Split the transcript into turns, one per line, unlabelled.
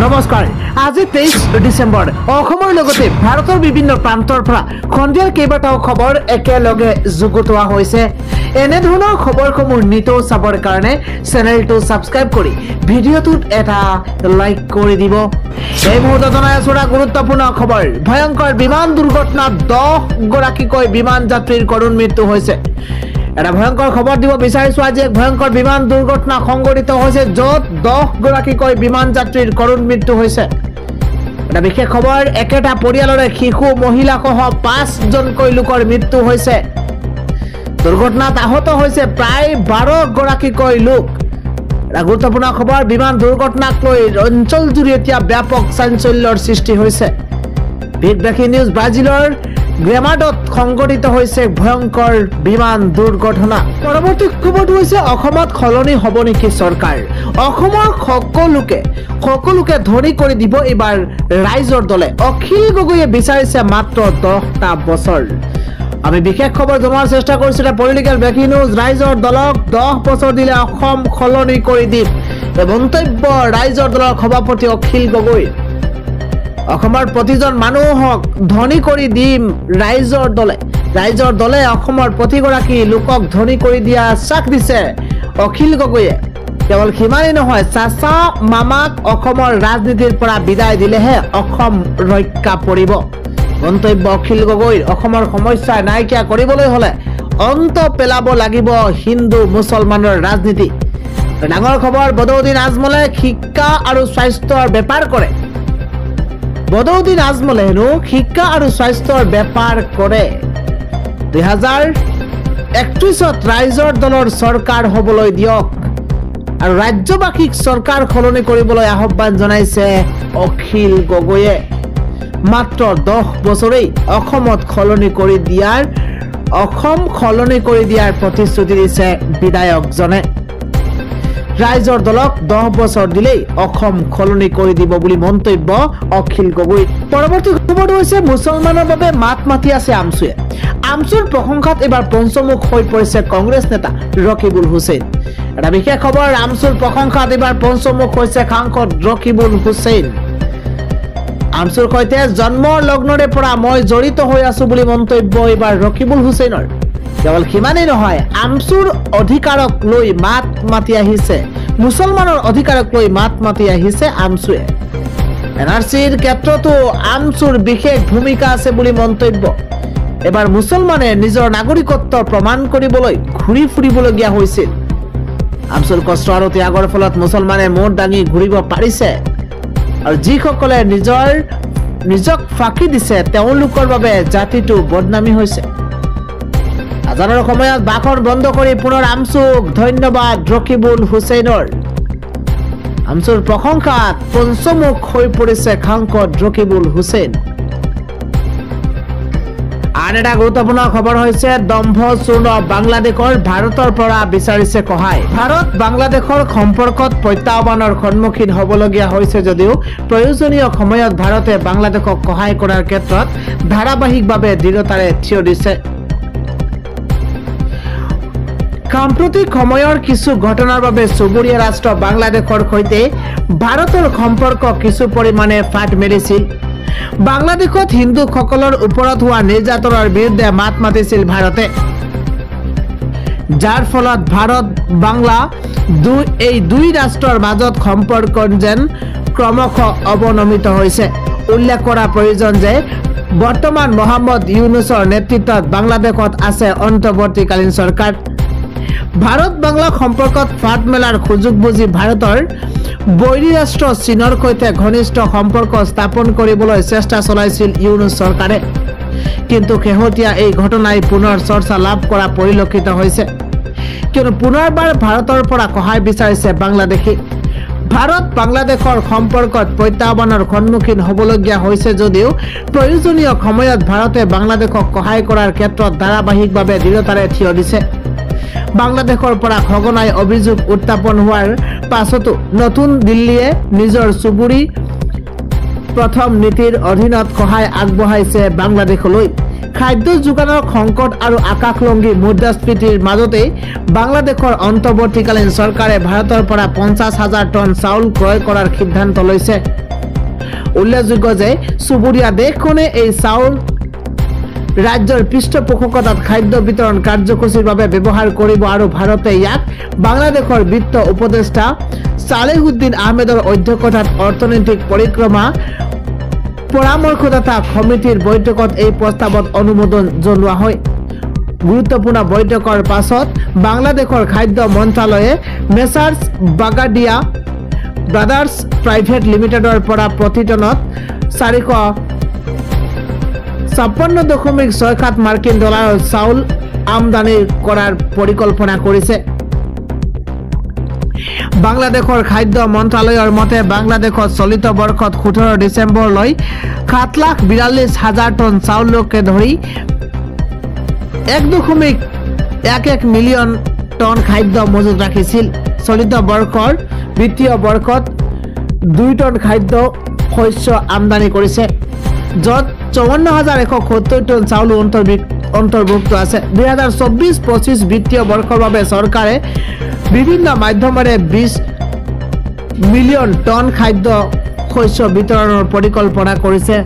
নমস্কাৰ আজি 23 ডিসেম্বৰ অসমৰ লগতে ভাৰতৰ বিভিন্ন প্ৰান্তৰ পৰা খণ্ডিয়াৰ কেইবাটাও খবৰ একেলগে যুগুতোৱা হৈছে এনে ধৰণৰ খবৰসমূহ নিতৌ চাবৰ কাৰণে চেনেলটো সাবস্ক্ৰাইব কৰি ভিডিঅ'টোত এটা লাইক কৰি দিব এই মুহূৰ্তত জনাই আছো এটা গুৰুত্বপূৰ্ণ খবৰ ভয়ংকৰ বিমান দুৰ্ঘটনাত 10 গৰাকীকৈ বিমান যাত্ৰীৰ কৰুণ মৃত্যু হৈছে এটা ভয়ংকৰ খবৰ দিব বিচাৰিছো আজি এক ভয়ংকৰ বিমান দুৰ্ঘটনা সংঘটিত হৈছে যত 10 গৰাকীকৈ বিমান যাত্ৰীৰ কৰুণ মৃত্যু হৈছে এটা বিশেষ খবৰ একেটা পৰিয়ালৰে শিশু মহিলা সহ 5 জনকৈ লোকৰ মৃত্যু হৈছে দুৰ্ঘটনাত আহত হৈছে প্ৰায় 12 গৰাকীকৈ লোক এটা গুৰুত্বপূৰ্ণ খবৰ বিমান দুৰ্ঘটনাক লৈ অঞ্চল জুৰি এতিয়া ব্যাপক চাঞ্চল্যৰ সৃষ্টি হৈছে বিগ ব্ৰেকিং নিউজ ব্ৰাজিলৰ গ্ৰেমাডত সংঘটিত হৈছে ভয়ংকৰ বিমান দুৰ্ঘটনা পৰৱৰ্তী খবৰটো হৈছে অসমত খলনি হ'ব নেকি চৰকাৰ অসমৰ সকলোকে ধৰি কৰি দিব এবাৰ ৰাইজৰ দলে অখিল গগৈয়ে বিচাৰিছে মাত্ৰ 10টা বছৰ আমি বিশেষ খবৰ জনাৰ চেষ্টা কৰিছো পলিটিক্যাল ব্ৰেকিং নিউজ ৰাইজৰ দলক 10 বছৰ দিলে অসম খলনি কৰি দিম এই মন্তব্য ৰাইজৰ দলৰ সভাপতি অখিল গগৈ অসমৰ প্ৰতিজন মানুহক ধনী কৰি দিম ৰাইজৰ দলে অসমৰ প্ৰতিগৰাকী লোকক ধনী কৰি দিয়া আশ্বাস দিছে অখিল গগৈয়ে কেৱল সিমানেই নহয় চাচা মামাক অসমৰ ৰাজনীতিৰ পৰা বিদায় দিলেহে অসম ৰক্ষা পৰিব মন্তব্য অখিল গগৈৰ অসমৰ সমস্যা নাইকিয়া কৰিবলৈ হলে অন্ত পেলাব লাগিব হিন্দু মুছলমানৰ ৰাজনীতি ডাঙৰ খবৰ বদৰুদ্দিন আজমলে শিক্ষা আৰু স্বাস্থ্যৰ বেপাৰ কৰে বদৰুদ্দিন আজমলে শিক্ষা আৰু স্বাস্থ্যৰ বেপাৰ কৰে 2031ত ৰাইজৰ দলৰ চৰকাৰ হ'বলৈ দিয়ক আৰু ৰাজ্যবাসীক চৰকাৰ খলনি কৰিবলৈ আহ্বান জনাইছে অখিল গগৈয়ে মাত্ৰ 10 বছৰেই অসমত খলনি কৰি দিয়াৰ প্ৰতিশ্ৰুতি দিছে বিধায়কজনে ৰাইজৰ দলক 10 বছৰ দিলেই অসম খলনি কৰি দিব বুলি মন্তব্য অখিল গগৈ পৰৱৰ্তী খবৰটো হৈছে মুছলমানৰ বাবে মাত মাতি আছে আমচুৰ প্ৰশংসাত এবাৰ পঞ্চমুখ হৈ পৰিছে কংগ্ৰেছ নেতা ৰকিবুল হুছেইন এটা বিশেষ খবৰ আমচুৰ প্ৰশংসাত এবাৰ পঞ্চমুখ হৈছে সাংসদ ৰকিবুল হুছেইন আমচুৰ সৈতে জন্মৰ লগ্নৰে পৰা মই জড়িত হৈ আছো বুলি মন্তব্য এবাৰ ৰকিবুল হুছেইনৰ কেৱল সিমানেই নহয় আমচুৰ অধিকাৰক লৈ মাত মাতি আহিছে মুছলমানৰ অধিকাৰক লৈ মাত মাতি আহিছে আমচুৱে এনআৰচিৰ ক্ষেত্ৰতো আমচুৰ বিশেষ ভূমিকা আছে বুলি মন্তব্য এবাৰ মুছলমানে নিজৰ নাগৰিকত্ব প্ৰমাণ কৰিবলৈ ঘূৰি ফুৰিবলগীয়া হৈছিল আমচুৰ কষ্ট আৰু ত্যাগৰ ফলত মুছলমানে মূৰ দাঙি ঘূৰিব পাৰিছে আৰু যিসকলে নিজক ফাঁকি দিছে তেওঁলোকৰ বাবে জাতিটো বদনামী হৈছে আজানৰ সময়ত বাখন বন্ধ কৰি পুনৰ আমচুক ধন্যবাদ ৰকিবুল হুছেইনৰ আমচুৰ প্ৰশংসাত পঞ্চমুখ হৈ পৰিছে সাংসদ ৰকিবুল হুছেইন আন এটা গুৰুত্বপূৰ্ণ খবৰ হৈছে দম্ভচূৰ্ণ বাংলাদেশৰ ভাৰতৰ পৰা বিচাৰিছে সহায় ভাৰত বাংলাদেশৰ সম্পৰ্কত প্ৰত্যাহ্বানৰ সন্মুখীন হ'বলগীয়া হৈছে যদিও প্ৰয়োজনীয় সময়ত ভাৰতে বাংলাদেশক সহায় কৰাৰ ক্ষেত্ৰত ধাৰাবাহিকভাৱে দৃঢ়তাৰে থিয় দিছে সাম্প্ৰতিক সময়ৰ কিছু ঘটনাৰ বাবে চুবুৰীয়া ৰাষ্ট্ৰ বাংলাদেশৰ সৈতে ভাৰতৰ সম্পৰ্ক কিছু পৰিমাণে ফাট মেলিছিল বাংলাদেশত হিন্দুসকলৰ ওপৰত হোৱা নিৰ্যাতনৰ বিৰুদ্ধে মাত মাতিছিল ভাৰতে যাৰ ফলত ভাৰত বাংলা এই দুই ৰাষ্ট্ৰৰ মাজত সম্পৰ্ক যেন ক্ৰমশঃ অৱনমিত হৈছে উল্লেখ কৰা প্ৰয়োজন যে বৰ্তমান মহম্মদ ইউনুছৰ নেতৃত্বত বাংলাদেশত আছে অন্তৰ্বৰ্তীকালীন চৰকাৰ ভাৰত বাংলা সম্পৰ্কত ফাট মেলাৰ সুযোগ বুজি ভাৰতৰ বৈৰী ৰাষ্ট্ৰ চীনৰ সৈতে ঘনিষ্ঠ সম্পৰ্ক স্থাপন কৰিবলৈ চেষ্টা চলাইছিল ইউনুছ চৰকাৰে কিন্তু শেহতীয়া এই ঘটনাই পুনৰ চৰ্চা লাভ কৰা পৰিলক্ষিত হৈছে কিয়নো পুনৰবাৰ ভাৰতৰ পৰা সহায় বিচাৰিছে বাংলাদেশী ভাৰত বাংলাদেশৰ সম্পৰ্কত প্ৰত্যাহ্বানৰ সন্মুখীন হ'বলগীয়া হৈছে যদিও প্ৰয়োজনীয় সময়ত ভাৰতে বাংলাদেশক সহায় কৰাৰ ক্ষেত্ৰত ধাৰাবাহিকভাৱে দৃঢ়তাৰে থিয় দিছে বাংলাদেশৰ পৰা খগনাই অভিযোগ উত্থাপন হোৱাৰ পাছতো নতুন দিল্লীয়ে নিজৰ চুবুৰী প্ৰথম নীতিৰ অধীনত সহায় আগবঢ়াইছে বাংলাদেশলৈ খাদ্য যোগানৰ সংকট আৰু আকাশলংঘী মুদ্ৰাস্ফীতিৰ মাজতে বাংলাদেশৰ অন্তৰ্বৰ্তীকালীন চৰকাৰে ভাৰতৰ পৰা 50,000 টন চাউল ক্ৰয় কৰাৰ সিদ্ধান্ত লৈছে। উল্লেখযোগ্য যে চুবুৰীয়া দেশখনে এই চাউল ৰাজ্যৰ পৃষ্ঠপোষকতাত খাদ্য বিতৰণ কাৰ্যসূচীৰ বাবে ব্যৱহাৰ কৰিব আৰু ভাৰতে ইয়াক বাংলাদেশৰ বিত্ত উপদেষ্টা সালেহুদ্দিন আহমেদৰ অধ্যক্ষতাত অৰ্থনৈতিক পৰিক্ৰমা পৰামৰ্শদাতা সমিতিৰ বৈঠকত এই প্ৰস্তাৱত অনুমোদন জনোৱা হয়। গুৰুত্বপূৰ্ণ বৈঠকৰ পাছত বাংলাদেশৰ খাদ্য মন্ত্ৰালয়ে মেছাৰ্ছ বাগাডিয়া ব্ৰাদাৰ্ছ প্ৰাইভেট লিমিটেডৰ পৰা প্ৰতি টনত 456.67 মাৰ্কিন ডলাৰৰ চাউল আমদানি কৰাৰ পৰিকল্পনা কৰিছে। বাংলাদেশৰ খাদ্য মন্ত্ৰালয়ৰ মতে বাংলাদেশত চলিত বৰ্ষত 17 ডিচেম্বৰলৈ 7,42,000 টন চাউলকে ধৰি 1.11 মিলিয়ন টন খাদ্য মজুত ৰাখিছিল। চলিত বৰ্ষৰ বিত্তীয় বৰ্ষত 2 টন খাদ্য শস্য আমদানি কৰিছে, য'ত 54,170 টন চাউল অন্তৰ্ভুক্ত আছে। 2024-25 বিত্তীয় বৰ্ষৰ বাবে চৰকাৰে বিভিন্ন মাধ্যমেৰে 20 মিলিয়ন টন খাদ্য শস্য বিতৰণৰ পৰিকল্পনা কৰিছে।